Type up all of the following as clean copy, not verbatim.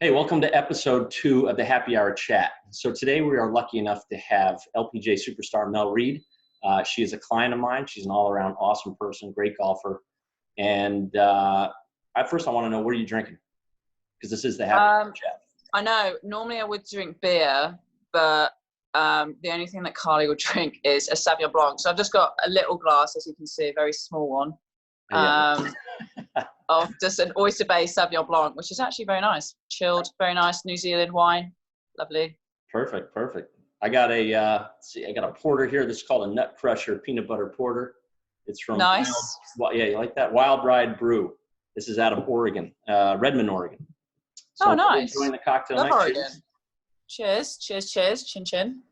Hey, welcome to episode 2 of the Happy Hour Chat. So today we are lucky enough to have LPGA superstar Mel Reid. She is a client of mine. She's an all-around awesome person, great golfer. And first I want to know, what are you drinking? Because this is the Happy Hour Chat. I know. Normally I would drink beer, but the only thing that Carly would drink is a Sauvignon Blanc. So I've just got a little glass, as you can see, a very small one. Of just an oyster-based Sauvignon Blanc, which is actually very nice. Chilled, very nice New Zealand wine. Lovely. Perfect. I got a porter here. This is called a Nut Crusher peanut butter porter. It's from nice. You like that? Wild Ride Brew. This is out of Oregon, Redmond, Oregon. So nice. Enjoying the cocktail Love night. Oregon. Cheers, chin chin.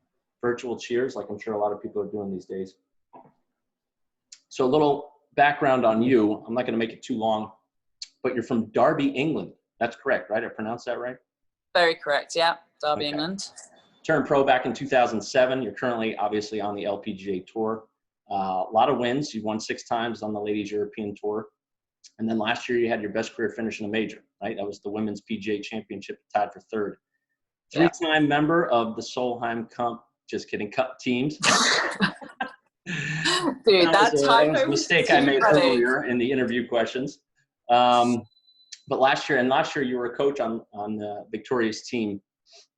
Virtual cheers, like I'm sure a lot of people are doing these days. So a little background on you. I'm not going to make it too long, but you're from Derby, England. That's correct, right? I pronounced that right? Very correct, yeah. Derby, England. Turned pro back in 2007. You're currently, obviously, on the LPGA Tour. A lot of wins. You won 6 times on the Ladies European Tour. And then last year, you had your best career finish in a major, right? That was the Women's PGA Championship, tied for 3rd. 3-time member of the Solheim Cup. Just kidding, Cup teams. Dude, that was a mistake I made earlier in the interview questions. But last year you were a coach on the Victoria's team.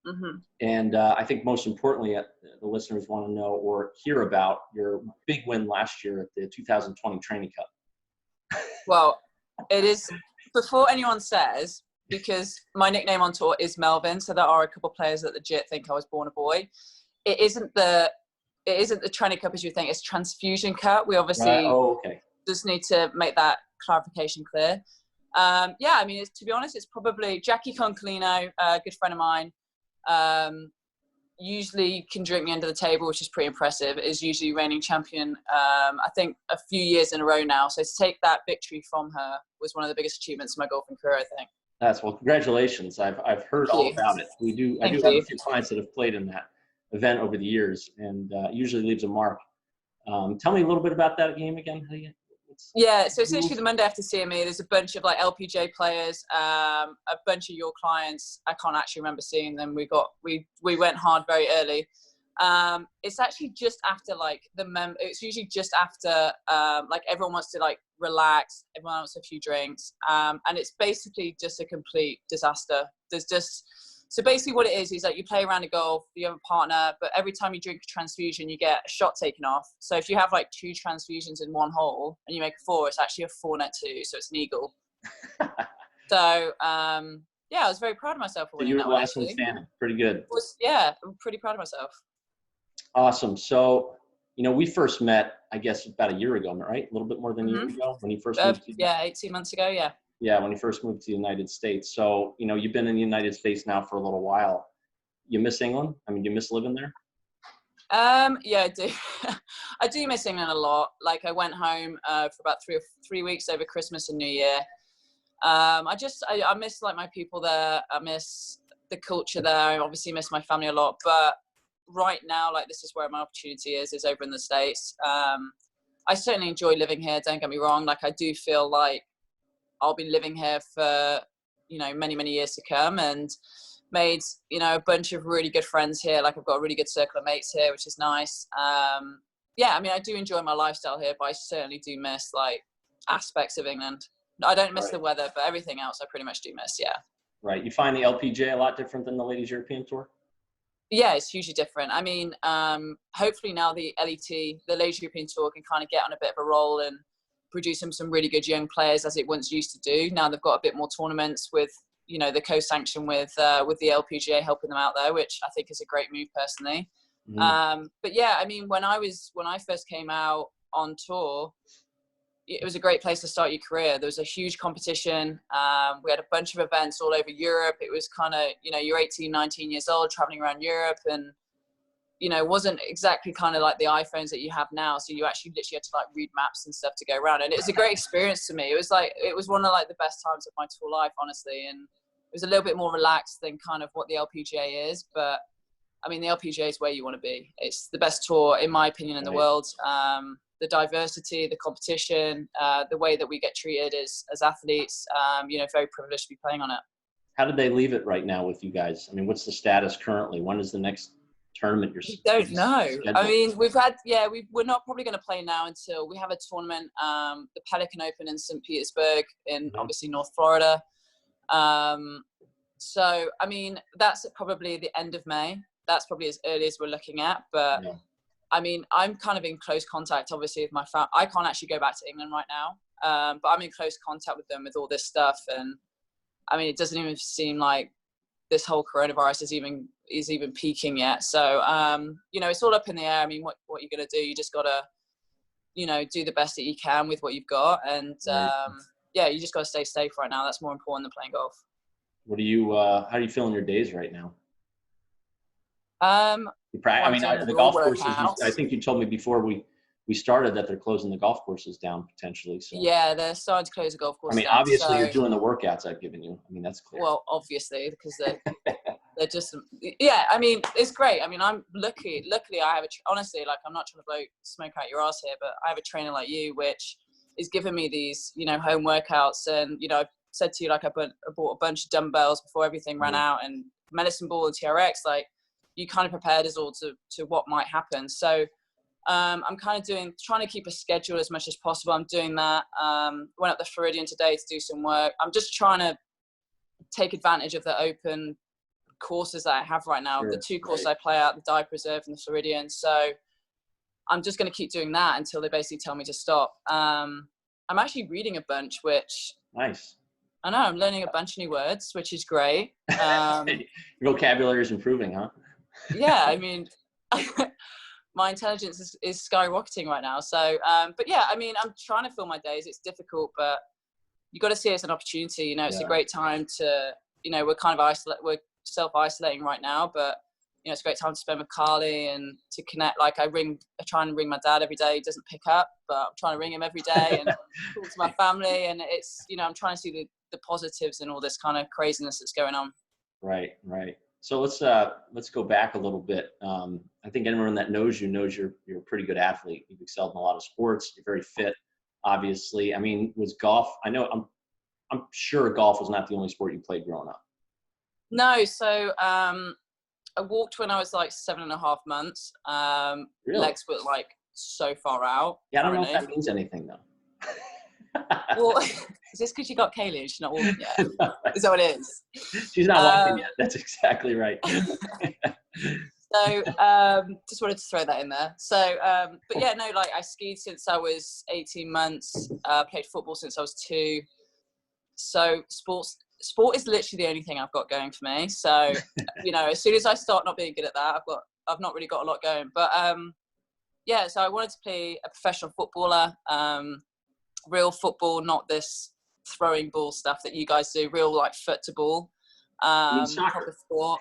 Mm-hmm. And I think most importantly, the listeners want to know or hear about your big win last year at the 2020 Training Cup. Well, it is, before anyone says, because my nickname on tour is Melvin, so there are a couple of players that legit think I was born a boy. It isn't the Training Cup as you think, it's Transfusion Cup. We obviously just need to make that clarification clear. I mean, to be honest, it's probably Jackie Concolino, a good friend of mine, usually can drink me under the table, which is pretty impressive, is usually reigning champion, I think a few years in a row now. So to take that victory from her was one of the biggest achievements of my golfing career, I think. Well, congratulations. I've heard all about it. I do have a few clients that have played in that event over the years, and usually leaves a mark. Tell me a little bit about that game again. So essentially the Monday after CME, there's a bunch of like LPGA players, a bunch of your clients. I can't actually remember seeing them. We went hard very early. It's actually just after it's usually just after everyone wants to like relax, everyone wants a few drinks, and it's basically just a complete disaster. So basically what it is like you play around a golf, you have a partner, but every time you drink a transfusion, you get a shot taken off. So if you have like 2 transfusions in one hole and you make a 4, it's actually a 4 net 2, so it's an eagle. So, I was very proud of myself for winning that one. You were standing. Pretty good. I'm pretty proud of myself. Awesome. So, we first met, I guess, about a year ago, right? A little bit more than a year ago when you first moved to 18 months ago, yeah. Yeah, when you first moved to the United States. So, you've been in the United States now for a little while. You miss England? I mean, you miss living there? Yeah, I do. I do miss England a lot. Like, I went home for about 3 weeks over Christmas and New Year. I miss like my people there. I miss the culture there. I obviously miss my family a lot. But right now, like, this is where my opportunity is over in the States. I certainly enjoy living here. Don't get me wrong. Like, I do feel like I'll be living here for, many, many years to come, and made, a bunch of really good friends here. Like, I've got a really good circle of mates here, which is nice. I mean, I do enjoy my lifestyle here, but I certainly do miss like aspects of England. I don't miss the weather, but everything else I pretty much do miss. Yeah. Right. You find the LPGA a lot different than the Ladies European Tour? Yeah, it's hugely different. I mean, hopefully now the LET, the Ladies European Tour, can kind of get on a bit of a roll and produce some really good young players as it once used to do. Now they've got a bit more tournaments with, the co-sanction with the LPGA helping them out there, which I think is a great move personally. Mm-hmm. But yeah, I mean, when I first came out on tour, it was a great place to start your career. There was a huge competition. We had a bunch of events all over Europe. It was kind of, you're 18, 19 years old, traveling around Europe, and it wasn't exactly kind of like the iPhones that you have now. So you actually literally had to like read maps and stuff to go around. And it was a great experience to me. It was one of like the best times of my tour life, honestly. And it was a little bit more relaxed than kind of what the LPGA is. But I mean, the LPGA is where you want to be. It's the best tour, in my opinion, in the world. The diversity, the competition, the way that we get treated as athletes, very privileged to be playing on it. How did they leave it right now with you guys? I mean, what's the status currently? When is the next tournament you're We don't know. scheduled? I mean, we're not probably going to play now until we have a tournament, the Pelican Open in St. Petersburg in obviously North Florida. So, I mean, that's probably the end of May. That's probably as early as we're looking at. But, I mean, I'm kind of in close contact, obviously, with my family. I can't actually go back to England right now, but I'm in close contact with them with all this stuff. And, I mean, it doesn't even seem like this whole coronavirus is even peaking yet. So, you know, it's all up in the air. I mean, what you're going to do, you just got to, you know, do the best that you can with what you've got. And, yeah, you just got to stay safe right now. That's more important than playing golf. What do you, how are you feeling your days right now? I mean, the golf courses, I think you told me before we started that they're closing the golf courses down potentially. So. Yeah, they're starting to close the golf courses. I mean, down, obviously you're doing the workouts I've given you. I mean, that's clear. Well, obviously, because they're just, yeah, I mean, it's great. I mean, I'm luckily I have honestly, like, I'm not trying to blow smoke out your ass here, but I have a trainer like you, which is giving me these, you know, home workouts. And, you know, I've said to you, like, I bought a bunch of dumbbels before everything ran out, and medicine ball and TRX, like, you kind of prepared us all to what might happen. So I'm kind of trying to keep a schedule as much as possible. I'm doing that. Went up the Floridian today to do some work. I'm just trying to take advantage of the open courses that I have right now. Sure, the two courses I play out, the Dive Preserve and the Floridian. So I'm just going to keep doing that until they basically tell me to stop. I'm actually reading a bunch, which... Nice. I know, I'm learning a bunch of new words, which is great. Your vocabulary is improving, huh? Yeah, I mean, my intelligence is skyrocketing right now. So, but yeah, I mean, I'm trying to fill my days. It's difficult, but you got to see it as an opportunity. You know, it's a great time to, you know, we're self-isolating right now, but, you know, it's a great time to spend with Carly and to connect. Like, I try and ring my dad every day. He doesn't pick up, but I'm trying to ring him every day and talk to my family. And it's, you know, I'm trying to see the positives in all this kind of craziness that's going on. Right. So let's go back a little bit. I think anyone that knows you knows you're a pretty good athlete. You've excelled in a lot of sports. You're very fit, obviously. I mean, was golf? I know I'm sure golf was not the only sport you played growing up. No. So I walked when I was like 7.5 months. Really? Legs were like so far out. Yeah, I don't know if that means anything though. Well, is this because you got Kaylee? She's not walking yet. Is that what it is? She's not walking yet. That's exactly right. So, just wanted to throw that in there. So, but yeah, no, like I skied since I was 18 months. Played football since I was 2. So, sport is literally the only thing I've got going for me. So, you know, as soon as I start not being good at that, I've not really got a lot going. But yeah, so I wanted to be a professional footballer. Real football, not this throwing ball stuff that you guys do. Real like foot to ball, proper sport.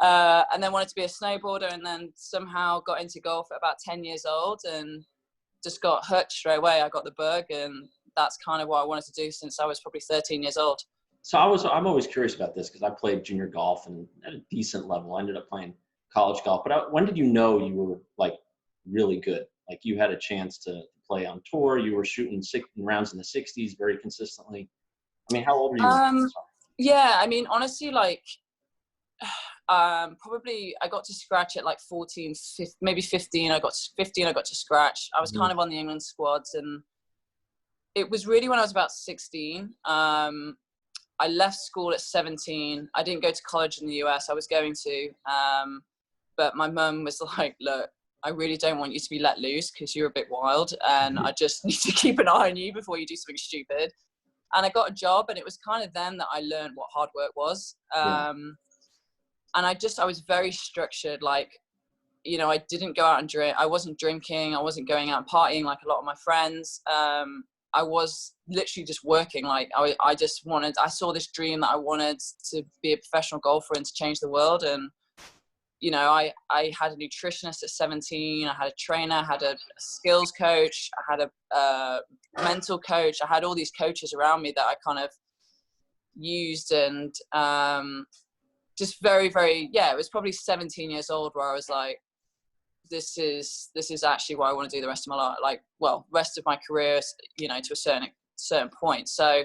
And then wanted to be a snowboarder, and then somehow got into golf at about 10 years old, and just got hooked straight away. I got the bug, and that's kind of what I wanted to do since I was probably 13 years old. So I'm always curious about this because I played junior golf and at a decent level. I ended up playing college golf. But when did you know you were like really good? Like you had a chance to play on tour. You were shooting rounds in the 60s very consistently. I mean, how old were you? Yeah, I mean, honestly, like probably I got to scratch at like 14, 15, maybe 15. I got to scratch. I was kind of on the England squads, and it was really when I was about 16. I left school at 17. I didn't go to college in the US. I was going to, but my mum was like, look, I really don't want you to be let loose because you're a bit wild, and I just need to keep an eye on you before you do something stupid. And I got a job, and it was kind of then that I learned what hard work was. And I was very structured. Like, you know, I didn't go out and drink. I wasn't drinking. I wasn't going out and partying like a lot of my friends. I was literally just working. Like I saw this dream that I wanted to be a professional golfer and to change the world. And you know, I had a nutritionist at 17. I had a trainer, I had a skills coach, I had a mental coach. I had all these coaches around me that I kind of used, and just very, very, it was probably 17 years old where I was like, this is actually what I want to do the rest of my life. Like, well, rest of my career, you know, to a certain point. So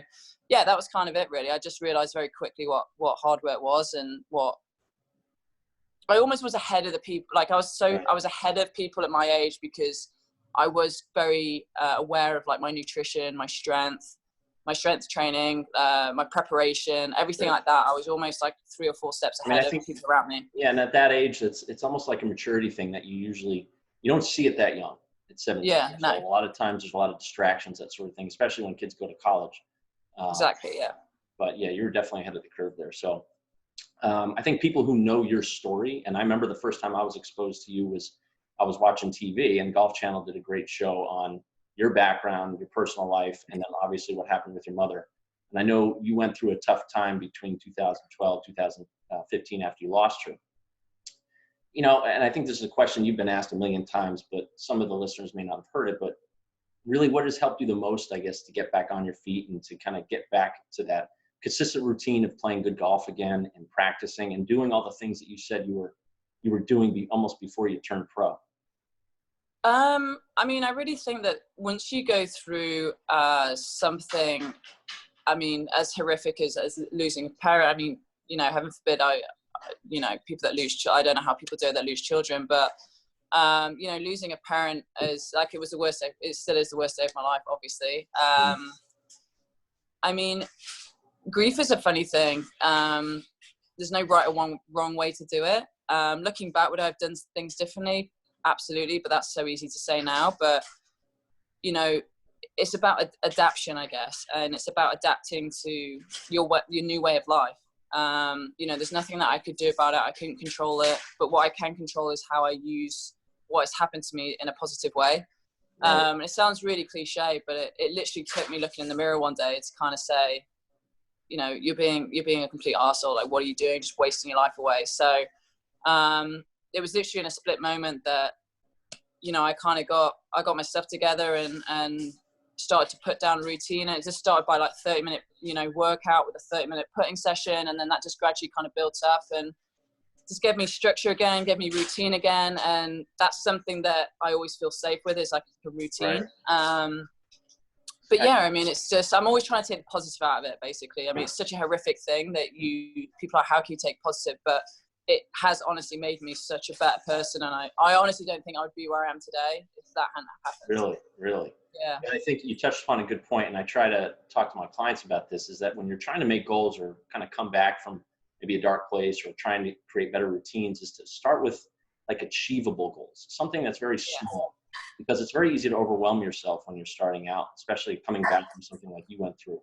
yeah, that was kind of it, really. I just realized very quickly what hard work was, and what I almost was ahead of the people. Like I was ahead of people at my age, because I was very aware of like my nutrition, my strength training, my preparation, everything like that. I was almost like 3 or 4 steps ahead of people around me. Yeah, and at that age, it's almost like a maturity thing that you don't see it that young. At 17 Yeah, years no. old. A lot of times there's a lot of distractions, that sort of thing, especially when kids go to college. Exactly, yeah. But yeah, you're definitely ahead of the curve there. So I think people who know your story, and I remember the first time I was exposed to you was I was watching TV, and Golf Channel did a great show on your background, your personal life, and then obviously what happened with your mother. And I know you went through a tough time between 2012, 2015 after you lost her. You know, and I think this is a question you've been asked a million times, but some of the listeners may not have heard it, but really what has helped you the most, I guess, to get back on your feet and to kind of get back to that consistent routine of playing good golf again and practicing and doing all the things that you said you were doing almost before you turned pro? I mean, I really think that once you go through something, I mean, as horrific as losing a parent, I mean, you know, heaven forbid, people that I don't know how people do it that lose children, but you know, losing a parent is like, it was the worst day, it still is the worst day of my life, obviously. I mean, grief is a funny thing. There's no right or wrong way to do it. Looking back, would I have done things differently? Absolutely, but that's so easy to say now. But, you know, it's about adaptation, I guess, and it's about adapting to your new way of life. You know, there's nothing that I could do about it. I couldn't control it, but what I can control is how I use what has happened to me in a positive way. Right. It sounds really cliche, but it literally took me looking in the mirror one day to kind of say, you know, you're being a complete arsehole. Like, what are you doing? Just wasting your life away. So it was literally in a split moment that, you know, I got my stuff together and started to put down a routine. And it just started by like 30-minute, you know, workout with a 30-minute putting session. And then that just gradually kind of built up and just gave me structure again, gave me routine again. And that's something that I always feel safe with, is like a routine. Right. But yeah, I mean, it's just, I'm always trying to take the positive out of it, basically. I mean, it's such a horrific thing that people are, how can you take positive? But it has honestly made me such a better person. And I honestly don't think I would be where I am today if that hadn't happened. Really? Yeah. And I think you touched upon a good point, and I try to talk to my clients about this, is that when you're trying to make goals or kind of come back from maybe a dark place or trying to create better routines, is to start with like achievable goals, something that's very small, because it's very easy to overwhelm yourself when you're starting out, especially coming back from something like you went through,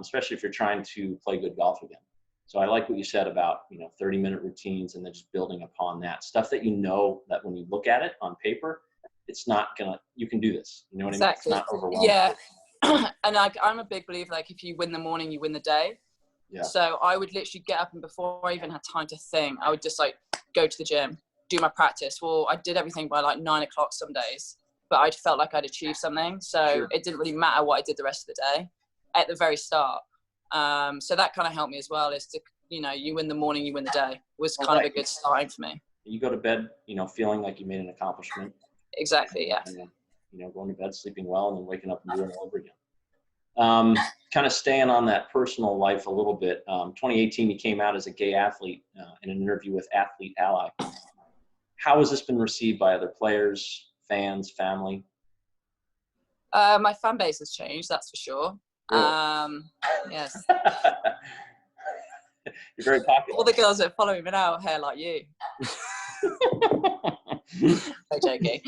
especially if you're trying to play good golf again. So I like what you said about, you know, 30-minute routines and then just building upon that stuff that, you know, that when you look at it on paper, it's not you can do this. You know what I mean? It's not overwhelming. Yeah. And like, I'm a big believer, like, if you win the morning, you win the day. Yeah. So I would literally get up, and before I even had time to think, I would just like go to the gym, do my practice. Well, I did everything by like 9 o'clock some days, but I felt like I'd achieved something. So It didn't really matter what I did the rest of the day at the very start. So that kind of helped me as well, is to, you know, you win the morning, you win the day, was kind of a good starting for me. You go to bed, you know, feeling like you made an accomplishment. Exactly. Yeah. And then, you know, going to bed, sleeping well, and then waking up and doing it all over again. Kind of staying on that personal life a little bit. 2018, you came out as a gay athlete in an interview with Athlete Ally. How has this been received by other players, fans, family? My fan base has changed, that's for sure. Really? Yes. You're very popular. All the girls that follow me now have hair like you. No, joking.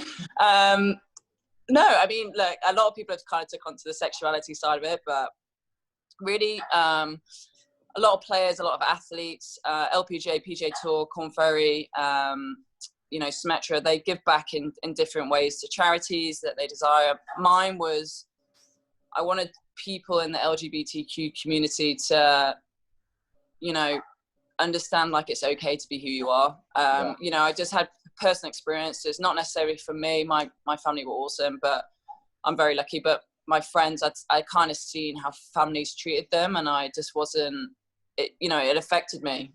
No, I mean, look, a lot of people have kind of took onto the sexuality side of it, but really, a lot of players, a lot of athletes, LPGA, PGA Tour, Korn Ferry, you know, Symetra, they give back in different ways to charities that they desire. Mine was, I wanted people in the LGBTQ community to, you know, understand like it's okay to be who you are. You know, I just had personal experiences, not necessarily for me. My family were awesome, but I'm very lucky. But my friends, I kind of seen how families treated them, and I just wasn't, you know, it affected me.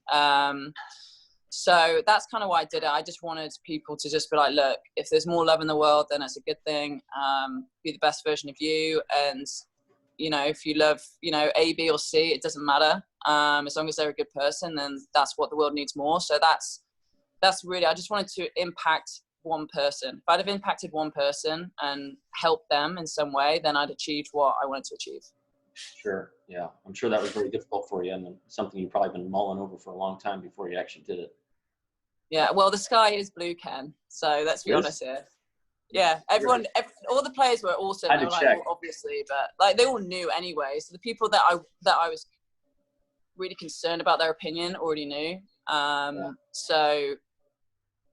So that's kind of why I did it. I just wanted people to just be like, look, if there's more love in the world, then it's a good thing. Be the best version of you. And you know, if you love, you know, A, B, or C, it doesn't matter. As long as they're a good person, then that's what the world needs more. So that's really, I just wanted to impact one person. If I'd have impacted one person and helped them in some way, then I'd achieved what I wanted to achieve. Sure. Yeah. I'm sure that was very difficult for you, and something you've probably been mulling over for a long time before you actually did it. Yeah. Well, the sky is blue, Ken. So let's be honest here. Yeah. All the players were awesome. They were like, well, obviously, but like they all knew anyway. So the people that I was really concerned about their opinion already knew. So,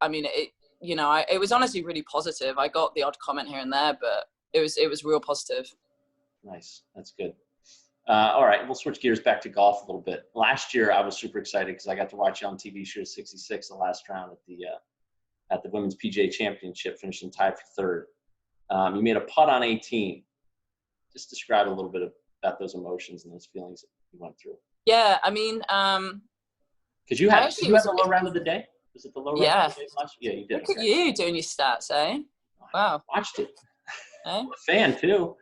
I mean, it was honestly really positive. I got the odd comment here and there, but it was real positive. Nice. That's good. All right, we'll switch gears back to golf a little bit. Last year, I was super excited because I got to watch you on TV shoot 66 the last round at the Women's PGA Championship, finishing tied for third. You made a putt on 18. Just describe a little bit about those emotions and those feelings that you went through. Yeah, I mean, because you had the low round of the day. Was it the low round of the day last year? Yeah, you did. Look at you doing your stats, eh? Wow. I watched it. I'm a fan too.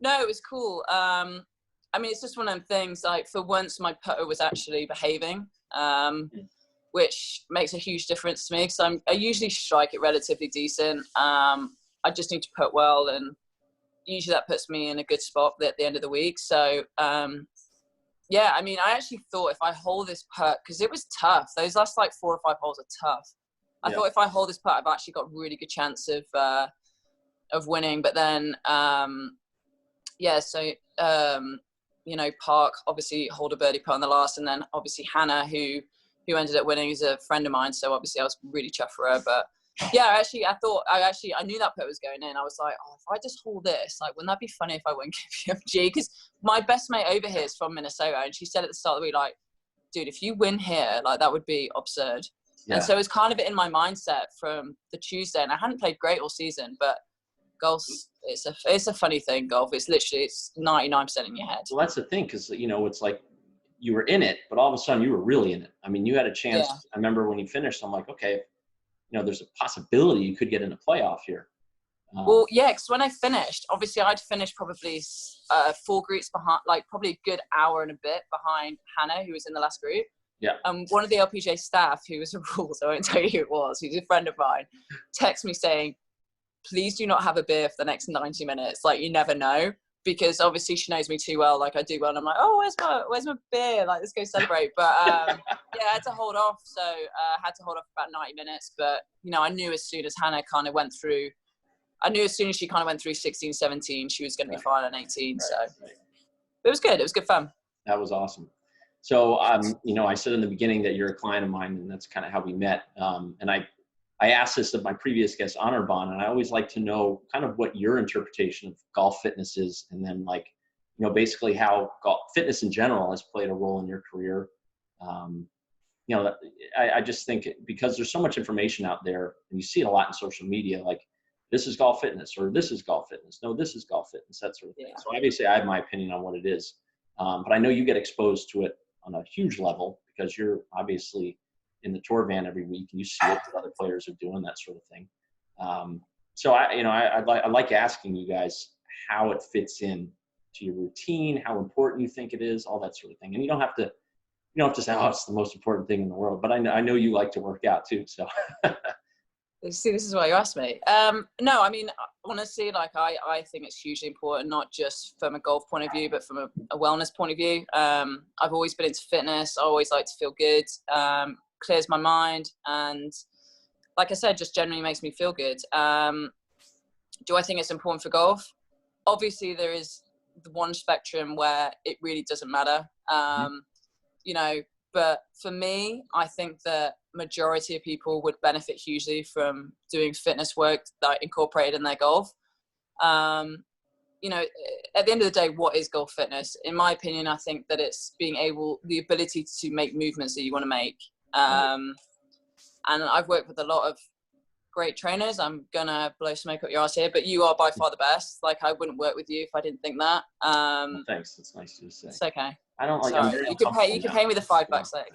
No, it was cool. I mean, it's just one of them things. Like, for once, my putter was actually behaving, which makes a huge difference to me because I usually strike it relatively decent. I just need to putt well, and usually that puts me in a good spot at the end of the week. So, yeah, I mean, I actually thought if I hold this putt, because it was tough. Those last like 4 or 5 holes are tough. I thought if I hold this putt, I've actually got a really good chance of winning. But then, you know, Park obviously hold a birdie putt on the last, and then obviously Hannah, who ended up winning, is a friend of mine. So obviously I was really chuffed for her. But yeah, I knew that putt was going in. I was like, oh, if I just hold this, like, wouldn't that be funny if I win KPMG? Because my best mate over here is from Minnesota, and she said at the start of the week, like, dude, if you win here, like, that would be absurd. Yeah. And so it's kind of in my mindset from the Tuesday, and I hadn't played great all season, but golf, it's a funny thing, golf. It's 99% in your head. Well, that's the thing, because, you know, it's like you were in it, but all of a sudden you were really in it. I mean, you had a chance. Yeah. I remember when you finished, I'm like, okay, you know, there's a possibility you could get in a playoff here. Well, yeah, because when I finished, obviously I'd finished probably 4 groups behind, like probably a good hour and a bit behind Hannah, who was in the last group. Yeah. One of the LPGA staff, who was a rule, so I won't tell you who it was, who's a friend of mine, texted me saying, please do not have a beer for the next 90 minutes. Like, you never know. Because obviously she knows me too well, like I do well. And I'm like, oh, where's my beer? Like, let's go celebrate. But yeah, I had to hold off. So I had to hold off about 90 minutes. But, you know, I knew as soon as Hannah kind of went through, she kind of went through 16, 17, she was going to be fine on 18. Right, so it was good. It was good fun. That was awesome. So, you know, I said in the beginning that you're a client of mine, and that's kind of how we met. And I asked this of my previous guest, Honorbon, and I always like to know kind of what your interpretation of golf fitness is, and then, like, you know, basically how golf fitness in general has played a role in your career. You know, I just think because there's so much information out there, and you see it a lot in social media, like, this is golf fitness, or this is golf fitness. No, this is golf fitness, that sort of thing. Yeah. So obviously I have my opinion on what it is, but I know you get exposed to it on a huge level because you're obviously in the tour van every week, and you see what other players are doing, that sort of thing. So I like asking you guys how it fits in to your routine, how important you think it is, all that sort of thing. And you don't have to say, oh, it's the most important thing in the world, but I know you like to work out too. So see, this is why you asked me. No, I mean, honestly, like I think it's hugely important, not just from a golf point of view, but from a wellness point of view. I've always been into fitness. I always like to feel good. Clears my mind, and like I said, just generally makes me feel good. Do I think it's important for golf? Obviously there is the one spectrum where it really doesn't matter, you know, but for me, I think that majority of people would benefit hugely from doing fitness work that incorporated in their golf. You know, at the end of the day, what is golf fitness? In my opinion, I think that it's the ability to make movements that you want to make. And I've worked with a lot of great trainers. I'm gonna blow smoke up your ass here, but you are by far the best. Like, I wouldn't work with you if I didn't think that. Well, thanks. That's nice to say. It's okay. I don't like. Sorry. You can pay me the $5 later.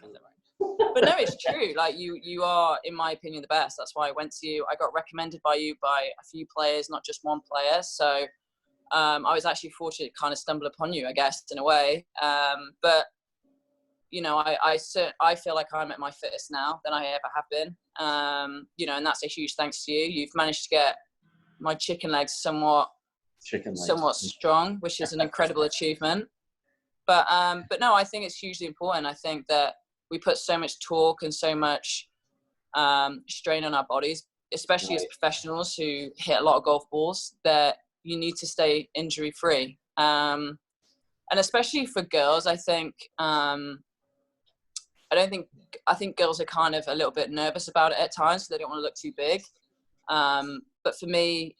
But no, it's true. Like, you are, in my opinion, the best. That's why I went to you. I got recommended by you by a few players, not just one player. So I was actually fortunate to kind of stumble upon you, I guess, in a way. But you know, I feel like I'm at my fittest now than I ever have been. You know, and that's a huge thanks to you. You've managed to get my chicken legs somewhat strong, which is an incredible achievement. But no, I think it's hugely important. I think that we put so much talk and so much strain on our bodies, especially as professionals who hit a lot of golf balls, that you need to stay injury free. And especially for girls, I think, I think girls are kind of a little bit nervous about it at times, so they don't want to look too big. But for me,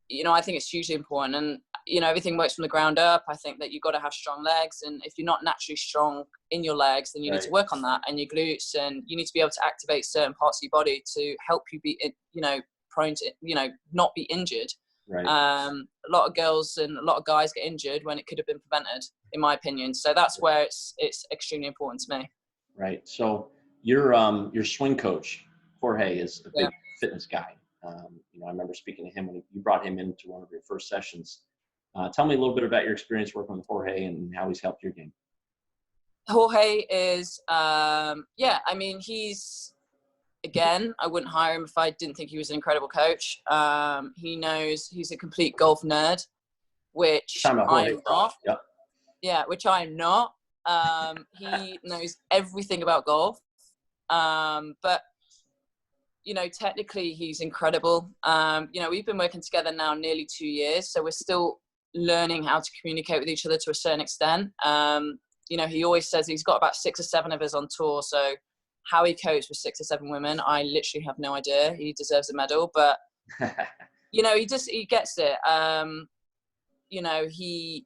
you know, I think it's hugely important. And, you know, everything works from the ground up. I think that you've got to have strong legs. And if you're not naturally strong in your legs, then you need to work on that, and your glutes. And you need to be able to activate certain parts of your body to help you be, you know, prone to, you know, not be injured. Right. A lot of girls and a lot of guys get injured when it could have been prevented, in my opinion. So that's where it's extremely important to me. Right. So your swing coach, Jorge, is a big fitness guy. You know, I remember speaking to him when you brought him into one of your first sessions. Tell me a little bit about your experience working with Jorge and how he's helped your game. Jorge is, I mean, again, I wouldn't hire him if I didn't think he was an incredible coach. He's a complete golf nerd, which I'm not. Yep. Yeah, which I'm not. He knows everything about golf. But, you know, technically he's incredible. You know, we've been working together now nearly 2 years, so we're still learning how to communicate with each other to a certain extent. You know, he always says he's got about 6 or 7 of us on tour, so how he copes with 6 or 7 women, I literally have no idea. He deserves a medal, but, you know, he gets it. You know, he's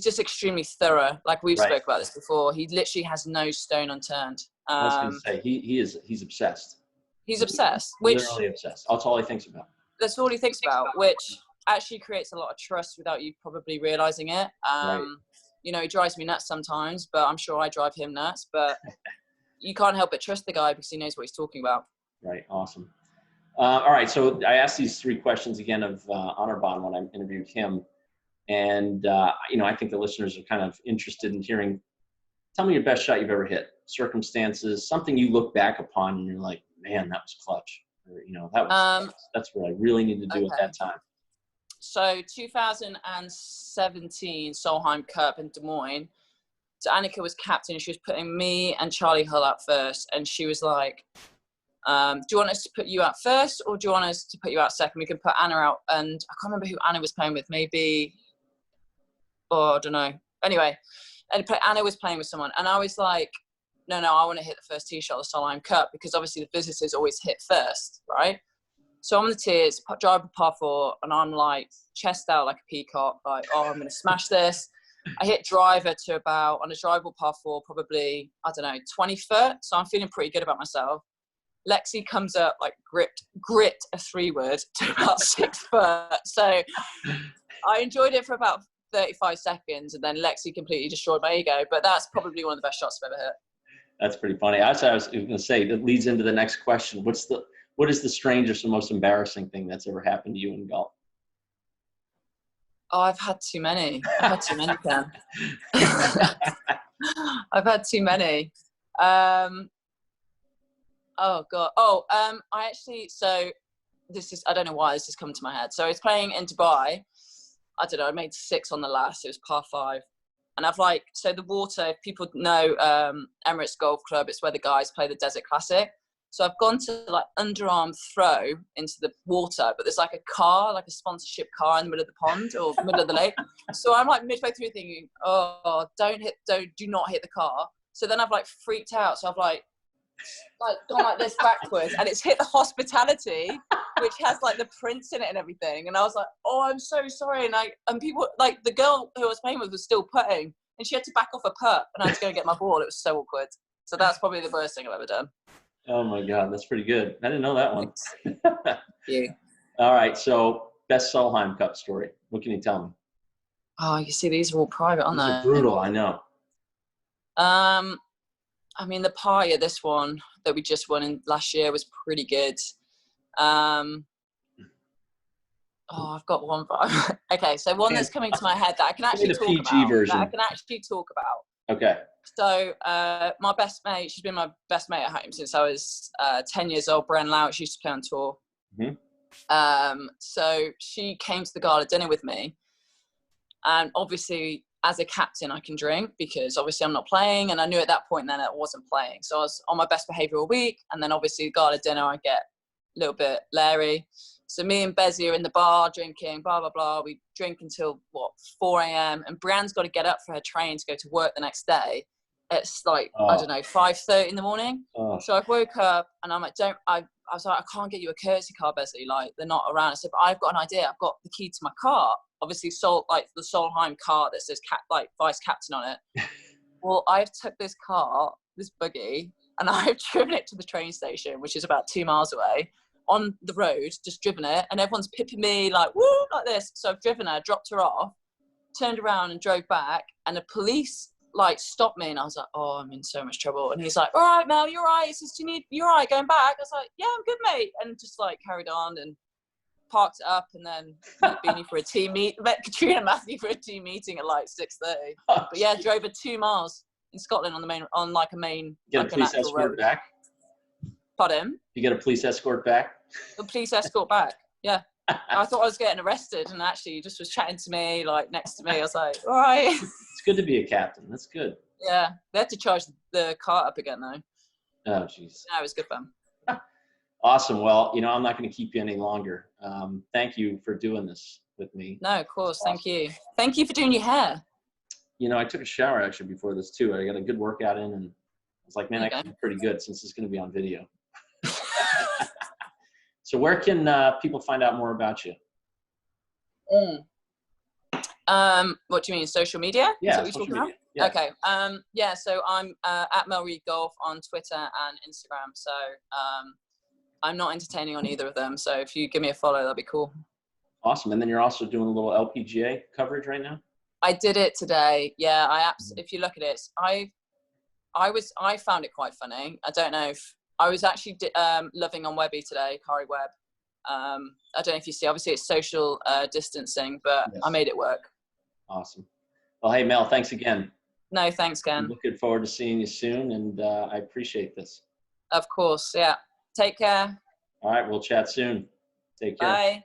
just extremely thorough. Like we've spoke about this before. He literally has no stone unturned. I was going to say, he's obsessed. He's obsessed. Literally obsessed. That's all he thinks about. That's all he thinks about, which actually creates a lot of trust without you probably realizing it. You know, he drives me nuts sometimes, but I'm sure I drive him nuts. But you can't help but trust the guy because he knows what he's talking about. Right. Awesome. All right. So I asked these 3 questions again of Honor Bond when I interviewed him. And, you know, I think the listeners are kind of interested in hearing, tell me your best shot you've ever hit, circumstances, something you look back upon and you're like, man, that was clutch. Or, you know, that's what I really need to do at that time. So 2017 Solheim Cup in Des Moines. So Annika was captain. She was putting me and Charlie Hull out first. And she was like, do you want us to put you out first or do you want us to put you out second? We can put Anna out. And I can't remember who Anna was playing with. Maybe, I don't know. Anyway, and Anna was playing with someone. And I was like, no, I want to hit the first tee shot of the Solheim Cup because obviously the visitors always hit first, right? So I'm on the tees, drive a par 4, and I'm like chest out like a peacock, like, oh, I'm going to smash this. I hit driver to about, on a drivable par 4, probably, I don't know, 20 foot. So I'm feeling pretty good about myself. Lexi comes up like grit a 3-wood to about 6 foot. So I enjoyed it for about 35 seconds, and then Lexi completely destroyed my ego. But that's probably one of the best shots I've ever hit. That's pretty funny. I was going to say, that leads into the next question. What is the strangest or most embarrassing thing that's ever happened to you in golf? Oh, I've had too many. Ken. I've had too many. Oh God. I actually, so I don't know why this has come to my head. So I was playing in Dubai. I don't know, I made 6 on the last. It was par 5. And so the water, if people know Emirates Golf Club, it's where the guys play the Desert Classic. So I've gone to like underarm throw into the water, but there's like a car, like a sponsorship car in the middle of the pond or middle of the lake. So I'm like midway through thinking, oh, do not hit the car. So then I've like freaked out. So I've like gone like this backwards and it's hit the hospitality, which has like the prints in it and everything. And I was like, oh, I'm so sorry. And people, like the girl who I was playing with was still putting and she had to back off a putt and I had to go and get my ball. It was so awkward. So that's probably the worst thing I've ever done. Oh my God, that's pretty good. I didn't know that one. Yeah. All right, so best Solheim Cup story. What can you tell me? Oh, you see, these are all private, aren't they? These are brutal, I know. I mean, the par, this one that we just won in last year was pretty good. Oh, I've got one. Okay, so one that's coming to my head that I can actually the talk PG about. version. That I can actually talk about. Okay. So my best mate, she's been my best mate at home since I was 10 years old. Bren Lau, she used to play on tour. So she came to the gala dinner with me. And obviously, as a captain, I can drink because obviously I'm not playing. And I knew at that point then I wasn't playing. So I was on my best behavior all week. And then obviously, gala dinner, I get a little bit leery. So me and Bezzy are in the bar drinking, blah, blah, blah. We drink until, 4 a.m. And Brianne's got to get up for her train to go to work the next day. It's like, I don't know, 5:30 in the morning. So I woke up and I'm like, I was like, I can't get you a courtesy car, Bezzy. Like, they're not around. I said, but I've got an idea. I've got the key to my car. Obviously, the Solheim car that says vice captain on it. Well, I've took this car, this buggy, and I've driven it to the train station, which is about 2 miles away, on the road, just driven it. And everyone's pipping me like, woo, like this. So I've driven her, dropped her off, turned around and drove back. And the police stopped me. And I was like, oh, I'm in so much trouble. And he's like, all right, Mel, you're right. He says, you're right, going back? I was like, yeah, I'm good, mate. And just carried on and parked it up, and then met Beanie for a team met Katrina and Matthew for a team meeting at 6:30. But yeah, drove her 2 miles in Scotland on a main Get a police escort road. back? Pardon? You get a police escort back? A police escort back, yeah. I thought I was getting arrested, and actually he just was chatting to me, next to me. I was like, all right. It's good to be a captain. That's good. Yeah, they had to charge the car up again, though. Oh, jeez. Yeah, it was good fun. Awesome. Well, I'm not going to keep you any longer. Thank you for doing this with me. No, of course. Awesome. Thank you. Thank you for doing your hair. I took a shower actually before this too. I got a good workout in, and I was like, man, I can be pretty good since it's going to be on video. So where can people find out more about you? What do you mean, social media? Yeah, Is that what social you're media. Yeah. Okay. So I'm at Mel Reid Golf on Twitter and Instagram. So I'm not entertaining on either of them. So if you give me a follow, that'd be cool. Awesome. And then you're also doing a little LPGA coverage right now? I did it today. Yeah, if you look at it, I found it quite funny. I don't know if I was actually loving on Webby today, Kari Webb. I don't know if you see, obviously it's social distancing, but yes. I made it work. Awesome. Well, hey, Mel, thanks again. No, thanks, Ken. I'm looking forward to seeing you soon, and I appreciate this. Of course, yeah. Take care. All right, we'll chat soon. Take care. Bye.